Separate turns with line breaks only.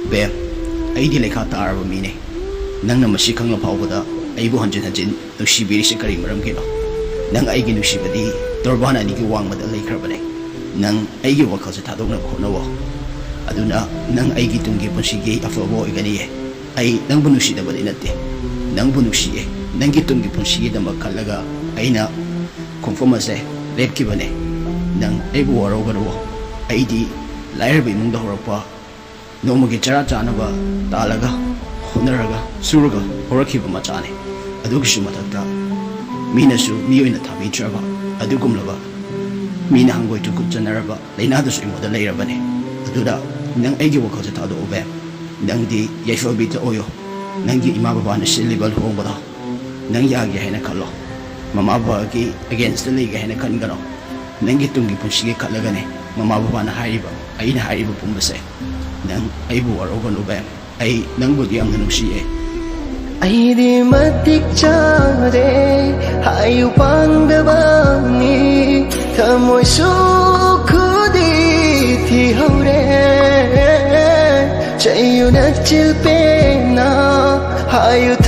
Bem, aidi lekha taaraba mine. Nang na masi khangla phawbada aibu hanjin hanjin nushibiri se kari maram kino. Nang aigi nushibadi torbana ni ki wangmada leikrabane. Nang aigi wakhal se thadokna khonawo. Aduna nang aigi tunggi punsigi afabo igani ai nang bu nushidabadi natte. Nang bu nushiye nang gi tunggi punsigi dama khallaga aina khomfoma se lepkibane. Nang aibu warogaro aidi lairbi mungda horapa नोमगे चरा चानबा तालगा होनरगा सुरगा होरखिबा मचाने अदुगिसु मथक्ता मीनसु मियोइना थाबित्रबा अदुगुमलबा मीना हंगोय तु कुचनरबा लैनादसु इमोदा लैरबने अदुदा नंग एगी वखलसे थादोबे नंगदी यैफबिता OYO नंगी इमा बाबाना सिलिबल होंबदा नंग यागे हैना खल्लो mama बाबागी against लेगे हैना खनगनो नंगी तुंगी पुंसिगे खलगने ममा बाबाना हाइबा आइना हाइबा पुंबसे nang aibu waroganu bem ai nangbu diam nusiye
aidi matik chare hayu pangdabani thamoi su khudi thi hore chayu na chilpe na hayu